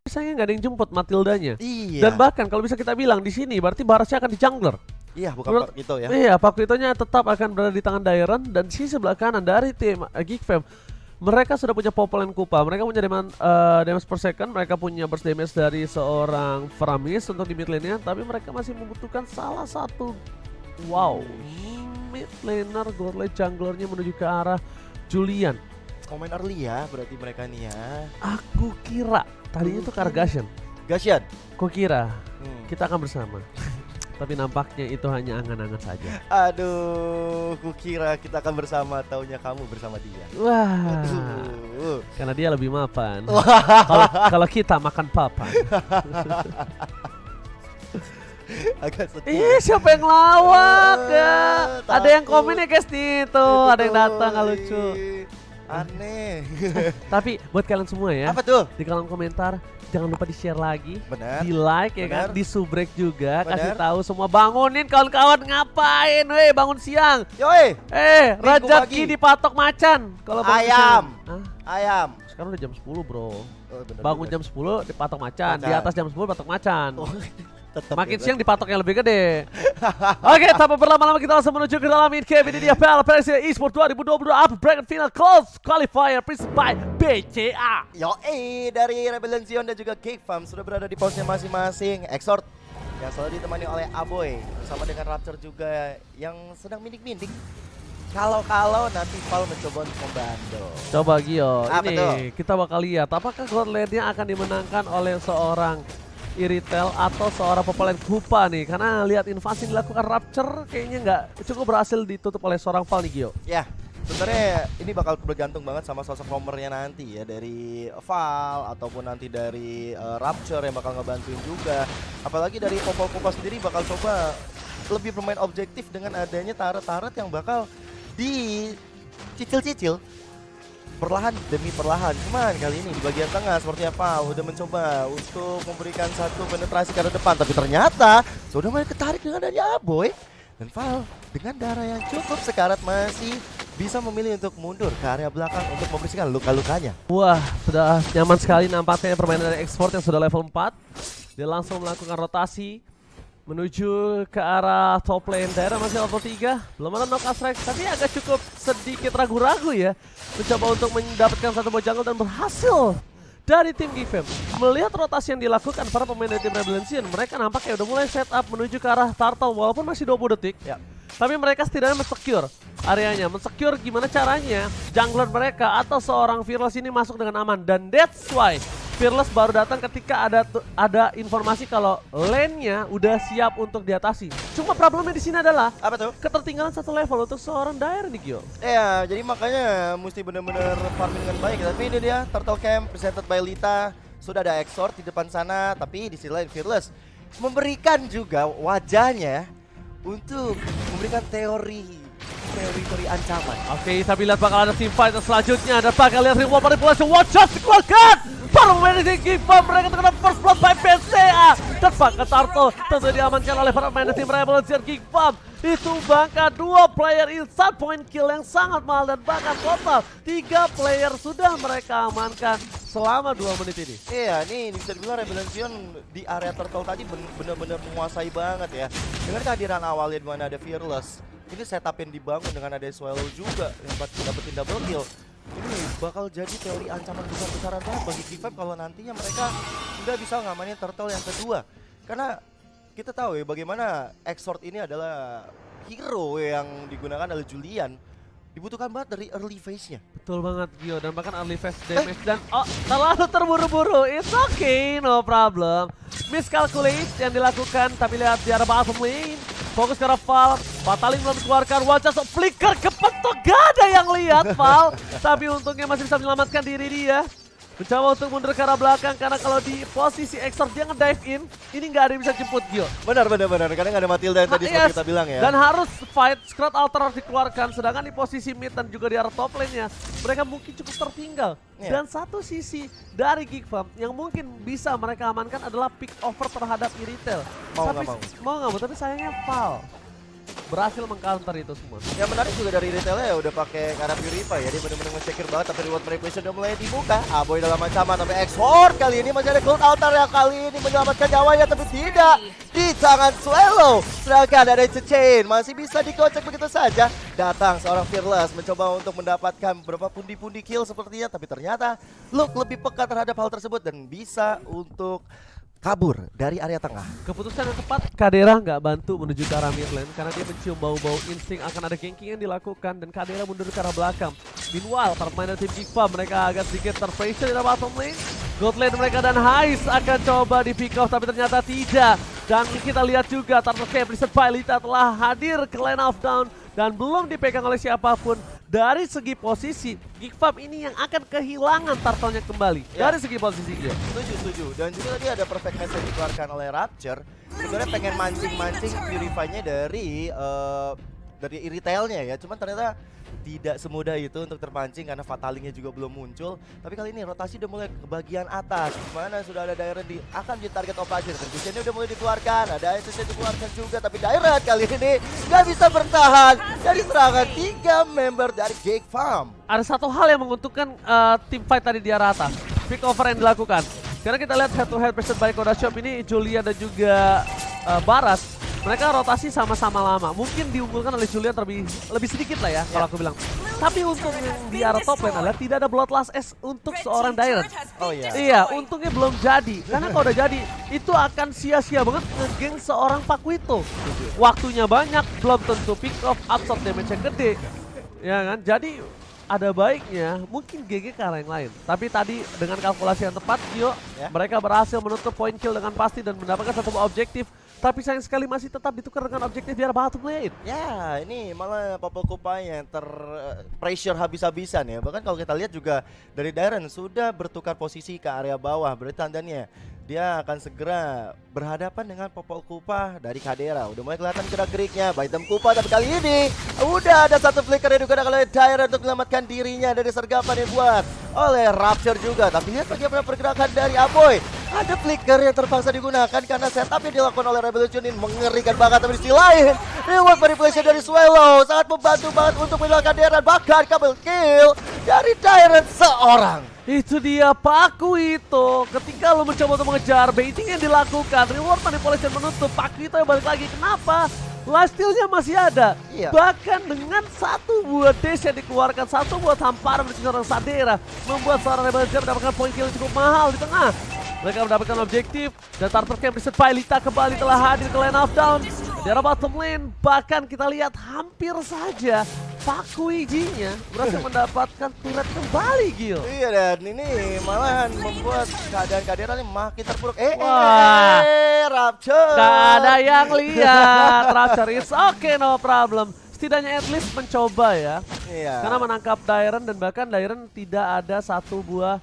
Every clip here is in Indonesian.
sayangnya nggak ada yang jemput Matildanya. Iya. Dan bahkan kalau bisa kita bilang di sini berarti Barasnya akan di jungler. Iya, bukan itu ya. Iya, Pakuitonya tetap akan berada di tangan Dairon dan di sebelah kanan dari tim Geek Fam. Mereka sudah punya Popol dan Kupa, mereka punya damage per second, mereka punya burst damage dari seorang Framis untuk di mid lane-nya, tapi mereka masih membutuhkan salah satu mid laner, god lane junglernya menuju ke arah Julian. Komen early ya berarti mereka nih ya. Aku kira tadinya itu Kargashian. Gasyan. Kau kira kita akan bersama. Tapi nampaknya itu hanya angan-angan saja. Aduh, kukira kita akan bersama, taunya kamu bersama dia. Wah, Aduh. karena dia lebih mapan. Kalau kita makan papan. Agak sedih. Siapa yang lawak ya? Takut. Ada yang komen ya guys nih tuh, ada yang datang nggak lucu. Aneh. Tapi buat kalian semua ya, Apa tuh? di kolom komentar jangan lupa di-share lagi, Benar. di like ya kan, Benar. di subrek juga, Benar. kasih tahu semua bangunin kawan-kawan ngapain, weh bangun siang. Yoi, Rezeki pagi. dipatok macan. Kalau bangun Ayam. siang. Hah? ayam. Sekarang udah jam 10 bro. Oh, bener Bangun juga. jam 10 dipatok macan, di Macan. atas jam 10 patok macan. Oh, tetep Makin ya, siang dipatok yang lebih gede. Oke, tanpa berlama-lama kita langsung menuju ke dalam in game. Ini dia PL Presiden Esports 2022 Upper Bracket Final Close Qualifier presented by BCA. Yoi, dari Rebellion Zion dan juga Cake Farm sudah berada di posnya masing-masing. Exort yang selalu ditemani oleh Aboy bersama dengan Raptor juga yang sedang mindik-mindik. Kalau nanti Val mencoba untuk membandel. Coba Gio, Apa ini tuh? kita bakal lihat apakah God Lane-nya akan dimenangkan oleh seorang Iritel atau seorang Popol Kupa nih. Karena lihat invasi yang dilakukan Rapture kayaknya nggak cukup berhasil ditutup oleh seorang Val nih Gio. Ya, sebenarnya ini bakal bergantung banget sama sosok roamernya nanti ya, dari Val ataupun nanti dari Rapture yang bakal ngebantuin juga. Apalagi dari Popol Kupa sendiri bakal coba lebih bermain objektif dengan adanya turret-turret yang bakal dicicil-cicil perlahan demi perlahan. Cuman kali ini di bagian tengah seperti apa udah mencoba untuk memberikan satu penetrasi ke arah depan, tapi ternyata sudah mulai ketarik dengan adanya Aboy. Dan Val dengan darah yang cukup sekarat masih bisa memilih untuk mundur ke area belakang untuk membersihkan luka-lukanya. Wah, sudah nyaman sekali nampaknya permainan dari Export yang sudah level 4. Dia langsung melakukan rotasi menuju ke arah top lane. Daerah masih level 3, belum ada knockout strike, tapi agak cukup sedikit ragu-ragu ya mencoba untuk mendapatkan satu buah jungle dan berhasil dari tim Gifem. Melihat rotasi yang dilakukan para pemain dari tim Rebellion, mereka nampaknya udah mulai set up menuju ke arah turtle walaupun masih 20 detik ya. Tapi mereka setidaknya men-secure areanya. Men-secure gimana caranya jungler mereka atau seorang Fearless ini masuk dengan aman. Dan that's why Fearless baru datang ketika ada informasi kalau lane-nya udah siap untuk diatasi. Cuma problemnya di sini adalah Apa tuh? ketertinggalan satu level untuk seorang Dire nih Gio. Ya, jadi makanya mesti benar-benar farming dengan baik. Tapi ini dia Turtle Camp presented by Lita. Sudah ada Exort di depan sana, tapi di sisi lain Fearless memberikan juga wajahnya untuk memberikan teori ancaman. Oke, tapi lihat bakal ada team fight selanjutnya. Dan bakal lihat reward manipulasi. Watch out dikeluarkan. Para pemain dari Giva mereka terkena first blood by PCA. Dan bakal Turtle tentu diamankan oleh para pemain tim Revolution Giva. Ditumbangkan 2 player instant point kill yang sangat mahal. Dan bahkan total 3 player sudah mereka amankan selama 2 menit ini. Iya, ini bisa dibilang Rebellion di area Turtle tadi benar-benar menguasai banget ya. Dengan kehadiran awalnya di mana ada Fearless, ini setup yang dibangun dengan ada Swallow juga yang dapetin double kill. Ini bakal jadi teori ancaman besar-besaran banget bagi G5 kalau nantinya mereka udah bisa ngamanin Turtle yang kedua. Karena kita tahu ya bagaimana Exort ini adalah hero yang digunakan oleh Julian. Dibutuhkan banget dari early phase-nya. Betul banget Gio, dan bahkan early phase damage dan terlalu terburu-buru. It's okay, no problem. Miscalculate yang dilakukan, tapi lihat di arah bottom lane. Fokus ke arah Val, Fataling belum dikeluarkan, wajah flicker kepentok, gak ada yang lihat Val. Tapi untungnya masih bisa menyelamatkan diri dia. Mencoba untuk mundur ke arah belakang karena kalau di posisi Exort dia nge-dive in, ini nggak ada yang bisa jemput Gio. Benar, karena nggak ada Matilda yang tadi seperti kita bilang ya. Dan harus fight, Scrat Alter harus dikeluarkan, sedangkan di posisi mid dan juga di arah top lane-nya, mereka mungkin cukup tertinggal. Iya. Dan satu sisi dari Geek Farm yang mungkin bisa mereka amankan adalah pick over terhadap Iritel. Mau Tapi nggak mau? Mau, tapi sayangnya Val. berhasil mengcounter itu semua. Yang menarik juga dari retailnya ya udah pakai karena Purify ya, dia benar-benar nge-secure banget, tapi reward manipulation udah mulai dibuka. Aboy dalam ancaman, tapi X-Horde kali ini masih ada Gold Altar yang kali ini menyelamatkan nyawanya, tapi tidak di tangan Swallow. Sedangkan ada Chain masih bisa dikocek begitu saja. Datang seorang Fearless mencoba untuk mendapatkan beberapa pundi-pundi kill sepertinya, tapi ternyata Luke lebih peka terhadap hal tersebut dan bisa untuk kabur dari area tengah. Keputusan yang tepat, Kadera nggak bantu menuju ke arah mid lane karena dia mencium bau-bau insting akan ada ganking yang dilakukan dan Kadera mundur ke arah belakang. Meanwhile, para pemain dari tim Gifa mereka agak sedikit terpressure di arah bottom lane. God lane mereka dan Hais akan coba di pick off tapi ternyata tidak. Dan kita lihat juga Turtle Camp Blizzard Pilita telah hadir ke lane of down dan belum dipegang oleh siapapun. Dari segi posisi, Geekfam ini yang akan kehilangan turtle-nya kembali. Ya. Dari segi posisinya. Setuju. Dan juga tadi ada perfect match yang dikeluarkan oleh Rapture. Sebenarnya pengen mancing-mancing Purify-nya dari retailnya ya. Cuman ternyata tidak semudah itu untuk terpancing karena fatalingnya juga belum muncul. Tapi kali ini rotasi udah mulai ke bagian atas, dimana sudah ada Dairen akan jadi target operasi. Visionnya udah mulai dikeluarkan, ada SSC dikeluarkan juga. Tapi Dairen kali ini nggak bisa bertahan dari serangan 3 member dari Geek Farm. Ada satu hal yang menguntungkan tim fight tadi di arah atas. Pick over yang dilakukan. Karena kita lihat head to head presented by Koda Shop ini, Julia dan juga Barat. Mereka rotasi sama-sama lama. Mungkin diunggulkan oleh Julian lebih sedikit lah ya kalau aku bilang. Tapi untung yang di arah top lane adalah tidak ada Bloodlust S untuk seorang Dairen. Oh iya. Iya, untungnya belum jadi. Karena kalau udah jadi, itu akan sia-sia banget ngegeng seorang Pakuito. Waktunya banyak, belum tentu pick off, absorb damage yang gede. Ya kan? Jadi ada baiknya mungkin GG ke arah yang lain. Tapi tadi dengan kalkulasi yang tepat, Gio, mereka berhasil menutup point kill dengan pasti dan mendapatkan satu buah objektif. Tapi sayang sekali masih tetap ditukar dengan objektif biar bottom lane. Ya, ini malah Popol Kupai yang pressure habis-habisan ya. Bahkan kalau kita lihat juga dari Dairen sudah bertukar posisi ke area bawah. Berarti tandanya dia akan segera berhadapan dengan Popol Kupa dari Kadera. Udah mulai kelihatan gerak-geriknya Baitem Kupa, tapi kali ini udah ada satu flicker yang digunakan oleh Dairen untuk menyelamatkan dirinya dari sergapan yang dibuat oleh Rapture juga. Tapi lihat bagaimana pergerakan dari Aboy. Ada flicker yang terpaksa digunakan karena setup yang dilakukan oleh Revolution ini mengerikan banget. Tapi di sisi lain, reward manipulation dari Swallow sangat membantu banget untuk menghilangkan Dairen. Bahkan kabel kill dari Dairen seorang. Itu dia Pakuito. Ketika lo mencoba untuk mengejar, baiting yang dilakukan, reward manipulation menutup, Pakuito yang balik lagi. Kenapa? Lifesteal-nya masih ada. Iya. Bahkan dengan satu buah dash yang dikeluarkan, satu buah tamparan dari seorang Sadera, membuat seorang Rebellion mendapatkan poin kill yang cukup mahal di tengah. Mereka mendapatkan objektif dan Turtle Camp Blizzard Pilita kembali telah hadir ke lane of down. Di arah bottom lane, bahkan kita lihat hampir saja Pakuijinya berhasil mendapatkan turret kembali, Gil. Iya, dan ini malahan membuat keadaan Kadera ini makin terpuruk. Rapture. Gak ada yang lihat. Rapture, it's okay, no problem. Setidaknya at least mencoba ya. Iya. Karena menangkap Dairen dan bahkan Dairen tidak ada satu buah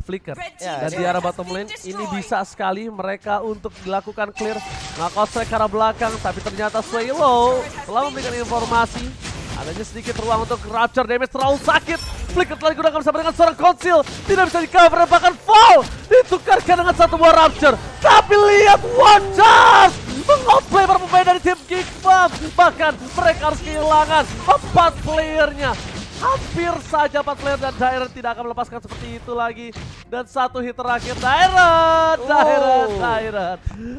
flicker. Ya, Dan di arah bottom lane ini bisa sekali mereka untuk dilakukan clear. Knockout strike ke arah belakang, tapi ternyata Swallow telah memberikan informasi. Adanya sedikit ruang untuk Rapture, damage terlalu sakit. Flicker telah digunakan bersama dengan seorang Conceal. Tidak bisa di cover, bahkan fall. Ditukarkan dengan satu buah Rapture. Tapi lihat one charge. Mengoplay para pemain dari tim Geekfam. Bahkan mereka harus kehilangan 4 playernya. Hampir saja 4 player dan Dairen tidak akan melepaskan seperti itu lagi. Dan satu hit terakhir Dairen.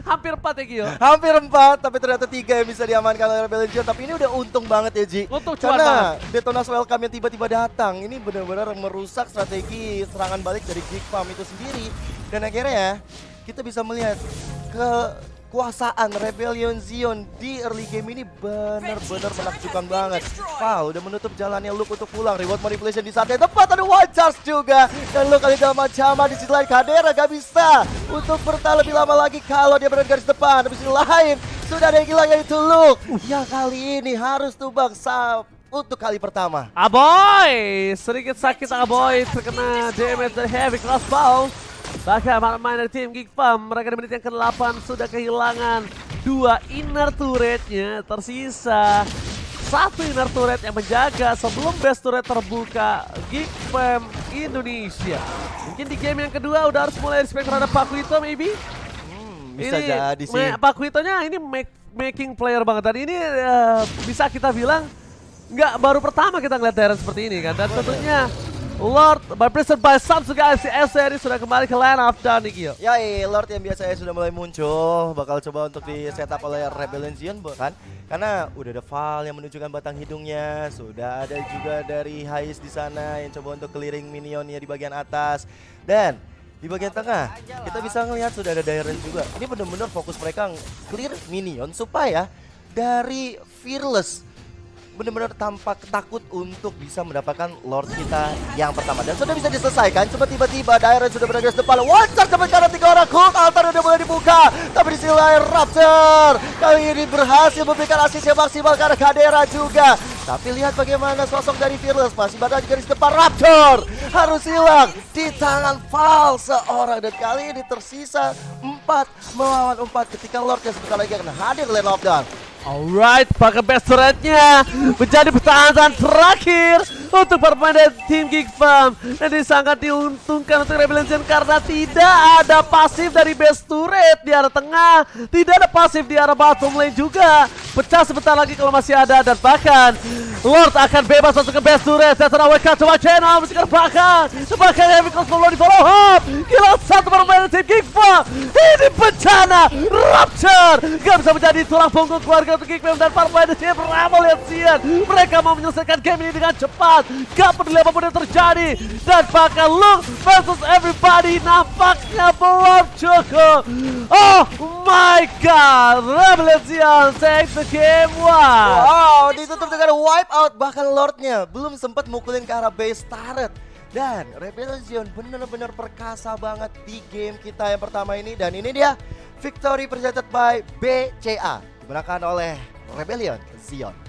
Hampir 4 ya, Gio. Hampir 4, tapi ternyata 3 yang bisa diamankan oleh Rebellion. Tapi ini udah untung banget ya, Ji. Untung cuan karena Detonas Welcome yang tiba-tiba datang. Ini benar-benar merusak strategi serangan balik dari Geekfam itu sendiri. Dan akhirnya kita bisa melihat kekuasaan Rebellion Zion di early game ini benar-benar menakjubkan banget. Wow, udah menutup jalannya Luke untuk pulang. Reward manipulation di saat yang tepat, ada one charge juga. Dan Luke kali dalam ancaman di sisi lain Kadera gak bisa untuk bertahan lebih lama lagi kalau dia berada di garis depan. Di sisi lain sudah ada yang hilang yaitu Luke. Yang kali ini harus tumbang untuk kali pertama. Aboy, sedikit sakit Aboy terkena damage dari heavy crossbow. Bahkan pemain dari tim Geekfam, mereka di menit yang ke-8 sudah kehilangan 2 inner turretnya. Tersisa 1 inner turret yang menjaga sebelum base turret terbuka Geekfam Indonesia. Mungkin di game yang kedua udah harus mulai respect terhadap Pakuito maybe. Bisa jadi sih. Pakuitonya ini make making player banget. Dan ini bisa kita bilang nggak baru pertama kita ngeliat Darren seperti ini kan. Dan tentunya Lord by Prison by Samsung guys, si SRI sudah kembali ke line up dan Nikio. Ya, Lord yang biasanya sudah mulai muncul bakal coba untuk di setup oleh Rebellion Zion kan, karena udah ada Val yang menunjukkan batang hidungnya, sudah ada juga dari Hais di sana yang coba untuk clearing minionnya di bagian atas, dan di bagian tengah kita bisa ngelihat sudah ada Darren juga. Ini benar-benar fokus mereka clear minion supaya dari Fearless benar-benar tampak takut untuk bisa mendapatkan Lord kita yang pertama. Dan sudah bisa diselesaikan. Cuma tiba-tiba Darren sudah berada di depan. One shot sampai sekarang 3 orang. Cold Altar udah mulai dibuka. Tapi di sisi lain Raptor kali ini berhasil memberikan asist yang maksimal karena Kadera juga. Tapi lihat bagaimana sosok dari Fearless masih berada di garis depan. Raptor harus hilang di tangan Val seorang. Dan kali ini tersisa 4 melawan 4 ketika Lord yang sebentar lagi akan hadir lane lockdown. Alright, pakai best rate-nya menjadi pertahanan terakhir untuk bermain dari tim Geek Farm. Dan ini sangat diuntungkan untuk Rebellion Zion karena tidak ada pasif dari best turret di arah tengah, tidak ada pasif di arah bottom lane juga. Pecah sebentar lagi kalau masih ada, dan bahkan Lord akan bebas masuk ke best turret. Dan AWK coba channel mesti bahkan Heavy Cosmo di follow up. Gila, satu permainan tim Geek Farm. Ini bencana. Rapture gak bisa menjadi tulang punggung keluarga untuk Geek Farm, dan para pemain tim Rebellion Zion mereka mau menyelesaikan game ini dengan cepat. Gak peduli apapun yang terjadi, dan bahkan Luke versus everybody nampaknya belum cukup. Oh my god, Rebellion Zion take the game. Wow, ditutup dengan wipe out. Bahkan Lordnya belum sempat mukulin ke arah base turret. Dan Rebellion Zion benar-benar perkasa banget di game kita yang pertama ini. Dan ini dia victory presented by BCA, dimenangkan oleh Rebellion Zion.